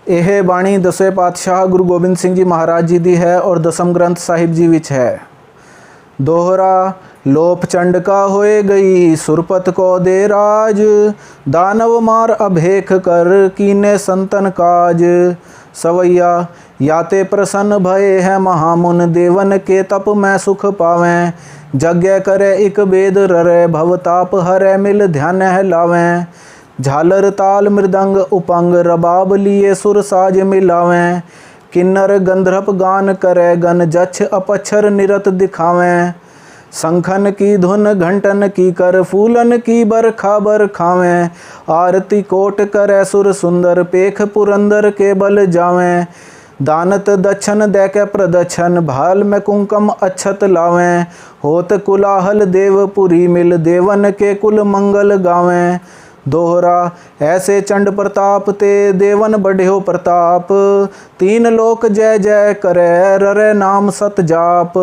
ਇਹ ਬਾਣੀ ਦਸਵੇਂ ਪਾਤਸ਼ਾਹ ਗੁਰੂ ਗੋਬਿੰਦ ਸਿੰਘ ਜੀ ਮਹਾਰਾਜ ਜੀ ਦੀ ਹੈ ਔਰ ਦਸਮ ਗ੍ਰੰਥ ਸਾਹਿਬ ਜੀ ਵਿੱਚ ਹੈ। दोहरा लोप चंडका होए गई सुरपत को दे राज, दानव मार अभेख कर कीने संतन काज। सवैया याते प्रसन्न भये है महामुन देवन के तप में सुख पावें, यज्ञ करे इक बेद ररे भवताप हरे मिल ध्यान लावें। झालर ताल मृदंग उपंग रबाब लिए सुर साज मिलावें, किन्नर गंधर्प गान करे गन जच्छ अपच्छर निरत दिखावें। शंखन की धुन घंटन की कर फूलन की बरखा बरखावें, आरती कोट करे सुर सुंदर पेख पुरंदर के बल जावें। दानत दक्षन दे के प्रदक्षन भाल में कुंकम अच्छत लावें, होत कुलाहल देवपुरी मिल देवन के कुल मंगल गावें। दोहरा ऐसे चंड प्रताप ते देवन बढ़्यो प्रताप, तीन लोक जय जय करे ररे नाम सत जाप।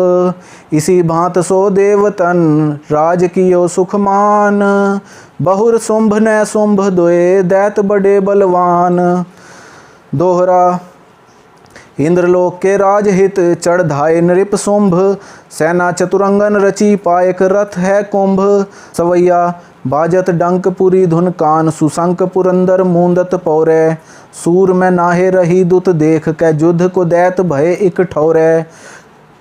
इसी भांत सो देवतन राज कियो सुखमान, बहुर शुंभ ने शुंभ दोए दैत बड़े बलवान। दोहरा इंद्रलोक के राजहित चढ़ धाये नृप शुंभ, सेना चतुरंगन रची पायक रथ है कुंभ। सवैया बाजत डंक पुरी धुन कान, सुशंक पुरंदर मूंदत पौरे। सूर में नाहे रही दुत देख के युद्ध को दैत भय इक ठौरे।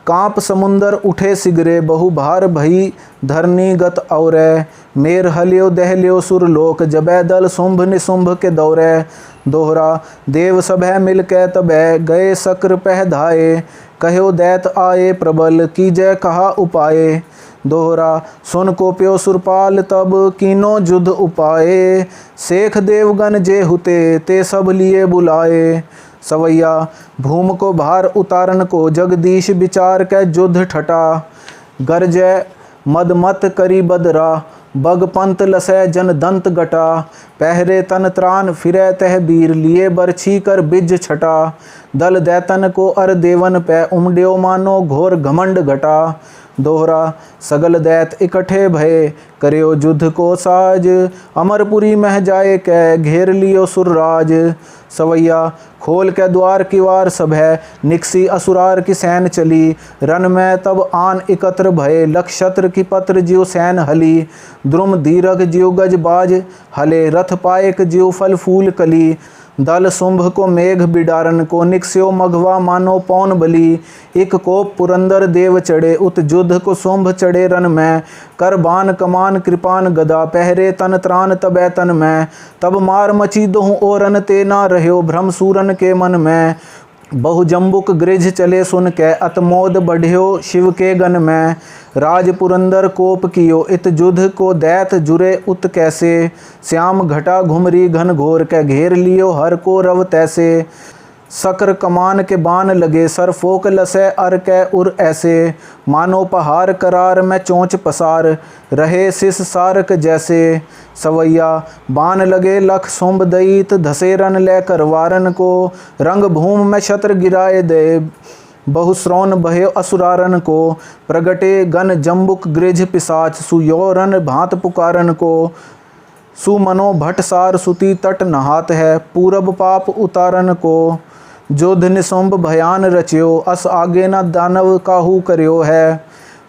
कांप समुंदर उठे सिगरे बहु भार भई धरनी गत औरे। मेर हलियो दहलियो सुर लोक जबै दल शुंभ निशुंभ के दौरे। दोहरा देव सभै मिल के तबै गए सक्र पह धाये, कहो दैत आए प्रबल कीजय कहा उपाये। दोहरा सुन को प्यो सुरपाल तब कीनो युद्ध उपाये, शेख देवगन जे हुते ते सब लिए बुलाए। सवैया भूम को भार उतारन को जगदीश विचार के युद्ध ठटा। गरजय मदमत करी बदरा बग पंत लसै जन दंत गटा। पहरे तन त्राण फिरै तह बीर लिए बरछी कर बिज छटा। दल दैतन को अर देवन पै उमड्यो मानो घोर घमंड घटा। दोहरा सगल दैत इकट्ठे भये करियो युद्ध को साज, अमरपुरी मह जाए कै घेर लियो सुरराज। सवैया खोल के द्वार किवार सब है निकसी असुरार की सैन चली। रन में तब आन एकत्र भये लख शत्र की पत्र जियो सैन हली। द्रुम दीरघ जियो गज बाज हले रथ पायक जियो फल फूल कली। दल शुंभ को मेघ बिडारन को निकस्यो मघवा मानो पौन बली। एक कोप पुरंदर देव चढ़े उत युद्ध को शुंभ चढ़े रन में। कर बान कमान कृपान गदा पहरे तन त्राण तबै तन में। तब मार मची दोहु ओरन ते ना रह्यो भ्रम सूरन के मन में। बहु जम्बुक गृझ चले सुन के अतमोद बढ़्यो शिव के गन में। राज पुरंदर कोप कियो इत युद्ध को दैत जुरे उत कैसे। श्याम घटा घुमरी घन घोर के घेर लियो हर को रव तैसे। सक्र कमान के बान लगे सर फोक लसै अर कै उर ऐसे। मानो पहाड़ करार में चोंच पसार रहे सिस सारक जैसे। सवैया बान लगे लख शुंभ दईत धसे रन ले करवारन को। रंग भूम में छत्र गिराए दे बहुश्रौन बहे असुरारन को। प्रगटे गन जम्बुक गृझ पिसाच सुयोरन भांत पुकारन को। सुमनो भट सार सुती तट नहात है पूरब पाप उतारन को। जोध निशुंभ भयान रच्यो अस आगे न दानव काहू करियो है।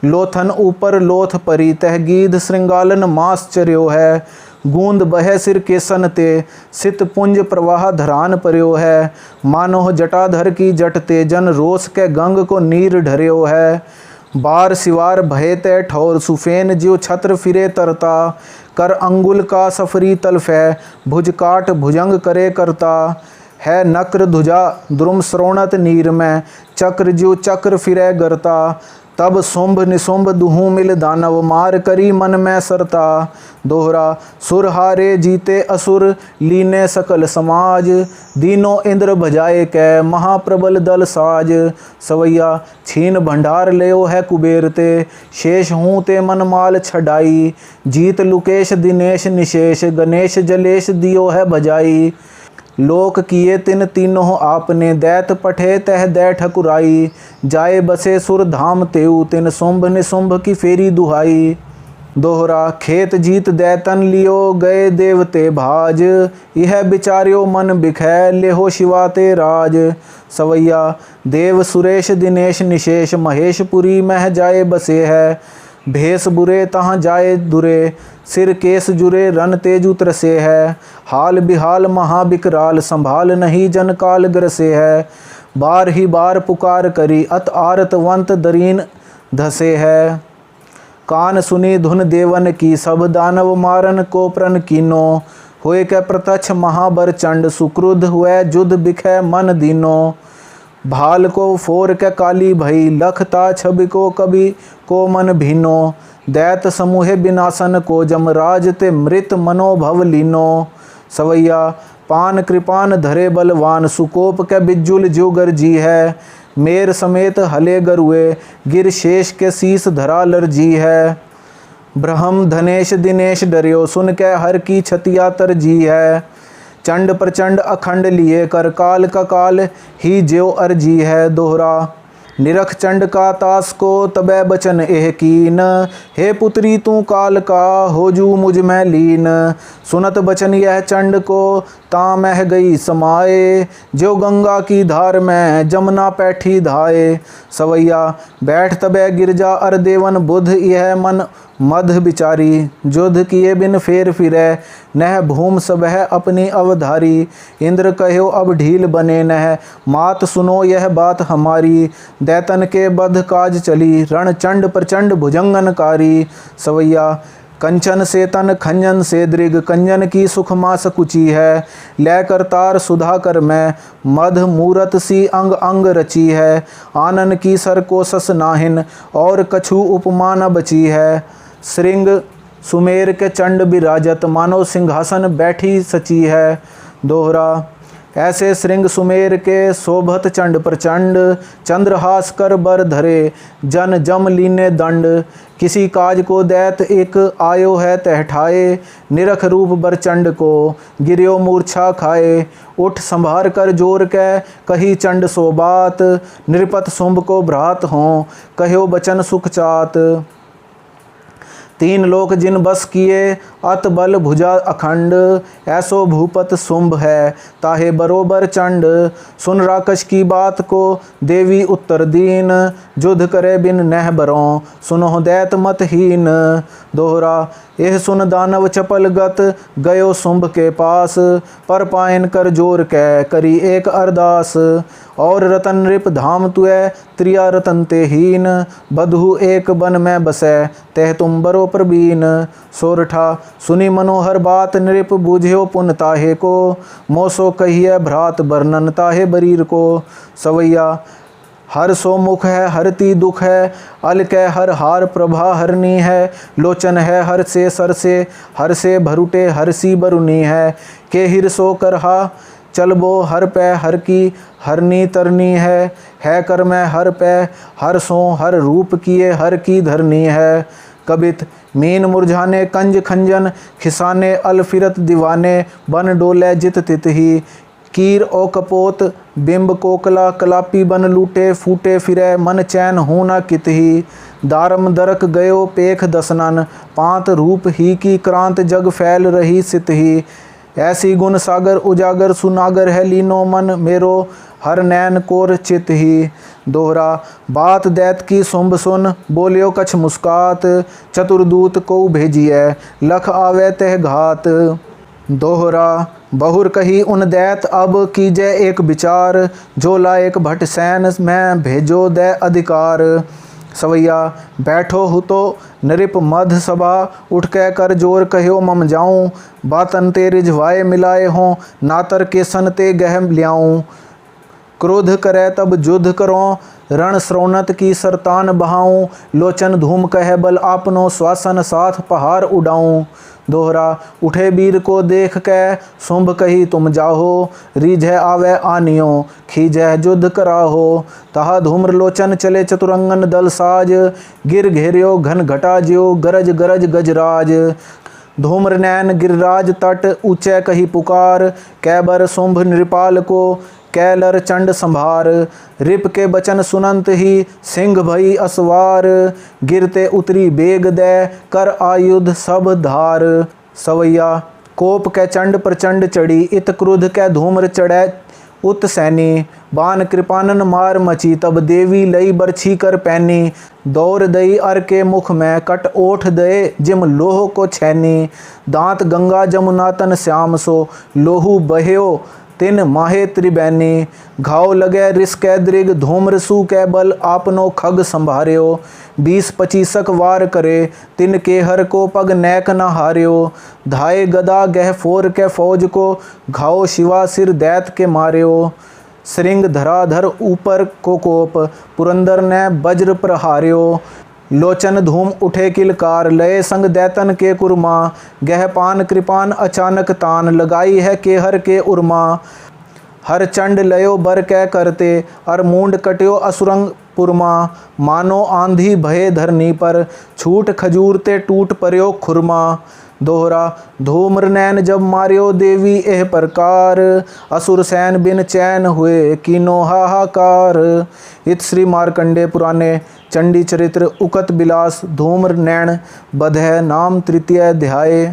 लोथन ऊपर लोथ परी तह गीध श्रृंगालन मास चर्यो है। गूंद बहे सिर केसन ते सित पुंज प्रवाह धरान पर्यो है। मानोह जटाधर की जट ते जन रोस के गंग को नीर ढर्यो है। बार सिवार भये ते ठौर सुफेन जियो छत्र फिरे तरता। कर अंगुल का सफरी तलफै भुज काट भुजंग करे करता। है नक्र ध्वजा द्रुम श्रोणत नीर में चक्र ज्यो चक्र फिरै गरता। तब शुंभ निशुंभ दुहू मिल दानव मार करी मन में सरता। दोहरा सुर हारे जीते असुर लीने सकल समाज। दीनो इंद्र भजाए कै महाप्रबल दल साज। सवैया छीन भंडार लेओ है कुबेर ते शेष हूँ ते मन माल छडाई। जीत लुकेश दिनेश निशेष गणेश जलेश दियो है भजाई। लोक किए तिन तीनों आपने दैत पठे तह दै ठकुराई। जाए बसे सुर धाम तेऊ तिन शुंभ निशुंभ की फेरी दुहाई। दोहरा खेत जीत दैतन लियो गए देवते भाज, यह बिचार्यो मन बिखै लेहो शिवा ते राज। सवैया देव सुरेश दिनेश निशेष महेशपुरी मह जाए बसे है, भेष बुरे तहाँ जाए दुरे सिर केस जुरे रन तेजु त्रसे है। हाल बिहाल महाबिकराल संभाल नहीं जन काल ग्रसे है, बार ही बार पुकार करी अत आरतवंत दरीन धसे है। कान सुनी धुन देवन की सब दानव मारन को प्रण कीनो, हुए के प्रत्यक्ष महाबर चंड सुक्रुद्ध हुए जुद बिखै मन दीनो। भाल को फोर के काली भई लखता छवि को कभी को मन भीनो, दैत समूहे बिनासन को जमराज ते मृत मनोभव लीनो। सवैया पान कृपान धरे बलवान सुकोप के बिज्जुल जोगर जी है, मेर समेत हले गरुए गिर शेष के शीस धरा लरजी है। ब्रह्म धनेश दिनेश डरियो सुन के हर की छतिया तरजी है, चंड प्रचंड अखंड लिए कर काल का काल ही ज्यो अर्जी है। दोहरा निरख चंड का तास को तबै बचन एह कीन, हे पुत्री तू काल का होजू मुझ में लीन। सुनत बचन यह चंड को ता मह गई समाए, जो गंगा की धार में जमुना पैठी धाए। सवैया बैठ तबै गिरजा अर देवन बुध यह मन मध बिचारी, जुध किए बिन फेर फिरै नह भूम सबह अपनी अवधारी। इंद्र कहो अब ढील बने नह मात सुनो यह बात हमारी, दैतन के बध काज चली रण चंड प्रचंड भुजंगनकारी। सवैया कंचन से तन खंजन से दृग कंजन की सुखमा सकुची है, लै करतार सुधाकर में मध मूरत सी अंग अंग रची है। आनन की सर को सस नाहिन और कछु उपमा न बची है, श्रृंग सुमेर के चंड बिराजत मानो सिंहासन बैठी सची है। दोहरा ऐसे श्रृंग सुमेर के शोभत चंड प्रचंड, चंद्रहास कर बर धरे जन जम लीने दंड। किसी काज को दैत एक आयो है तहठाए, निरख रूप बर चंड को गिरियो मूर्छा खाए। उठ संभार कर जोर के कही चंड सो बात, नृपत शुंभ को भ्रात हों कहो बचन सुख चात। तीन लोक जिन बस किए अत बल भुजा अखंड, ऐसो भूपत शुंभ है ताहे बरोबर चंड। सुन राकश की बात को देवी उत्तर दीन, युद्ध करे बिन नह बरों सुनो दैत मतहीन। दोहरा यह सुन दानव चपल गत गयो शुंभ के पास, पर पायन कर जोर कै करी एक अरदास। और रतन नृप धाम तुए त्रिया रतन ते हीन, बधु एक बन में बसै तह तुम बरो प्रवीण। सोरठा सुनी मनोहर बात नृप बूझ्यो पुन ताहे को, मोसो कहिए भ्रात वर्णन ताहे बरीर को। सवैया हर सो मुख है हरती दुख है, अल कै हर हार प्रभा हरनी है। लोचन है हर से सर से हर से भरुटे हरसी बरुनी है, के हिर सो करहा चलबो हर पै हर की हरनी तरनी है कर में हर पै हर सो हर रूप किए हर की धरनी है। कबित मीन मुरझाने कंज खंजन खिसाने अल फिरत दीवाने, बन डोले जित तित ही कीर ओ कपोत बिंब कोकला कलापी बन लूटे फूटे फिरे मन चैन होना कित ही। दारम दरक गयो पेख दसनन, पांत रूप ही की क्रांत जग फैल रही सित ही। ऐसी गुण सागर उजागर सुनागर है लीनो मन मेरो, हर नैन कोर चित ही। दोहरा बात दैत की शुंभ सुन बोलियो कछ मुस्कात, चतुर्दूत को भेजिए लख आवे तह घात। दोहरा बहुर कही उन दैत अब कीजे एक विचार, जो लायक भट सैन में भेजो दे अधिकार। सवैया बैठो हो तो नृप मध सभा, उठ कह कर जोर कहो मम जाऊं। बातन ते रिझवाए मिलाए हों नातर के सन ते गहम ल्याऊं। क्रोध करे तब युद्ध करों रण श्रोणत की सरतान बहाऊं। लोचन धूम कह बल आपनो श्वासन साथ पहाड़ उड़ाऊं। दोहरा उठे वीर को देख के शुंभ कही तुम जाहो, रीझे आवे आनियो खीजे युद्ध कराहो। तहा धूम्र लोचन चले चतुरंगन दल साज, गिर घेरियो घन घटा ज्यो गरज गरज गजराज। धूम्र नैन गिरिराज तट ऊंचे कही पुकार, कैबर शुंभ नृपाल को कैलर चंड संभार। रिप के बचन सुनंत ही सिंह भई असवार। गिरते उतरी बेग दे कर आयुध सब धार। सवैया कोप कै चंड प्रचंड चढ़ी इत क्रुद्ध कै धूम्र चढ़ै उत सैनी। बान कृपानन मार मची तब देवी लई बरछी कर पैनी। दौर दई अर के मुख में कट ओठ दे जिम लोह को छैनी। दांत गंगा जमुना तन श्याम सो लोहू बह्यो तिन माहे त्रिबैनी। घाव लगे रिस कै दृग धूम्र सू कै बल आपनो खग संभार्यो। 20-25 वार करे तिन के हर को पग नैक न हार्यो। धाये गदा गह फोर कै फौज को घाव शिवा सिर दैत के मार्यो। श्रृंग धराधर ऊपर को कोप पुरंदर ने वज्र प्रहार्यो। लोचन धूम उठे किलकार लय संग दैतन के कुरमा। गहपान कृपान अचानक तान लगाई है केहर के उर्मा। हर चंड लयो बर कै करते अर मूंड कट्यो असुरंग पुरमा। मानो आंधी भये धरनी पर छूट खजूर ते टूट पर्यो खुरमा। दोहरा धूम्र नैन जब मार्यो देवी एह प्रकार। असुर सैन बिन चैन हुए कीनो हाहाकार। इत श्री मार्कंडेय पुराणे चंडी चरित्र उकत बिलास धूम्र नैन बधै नाम तृतीय अध्याय।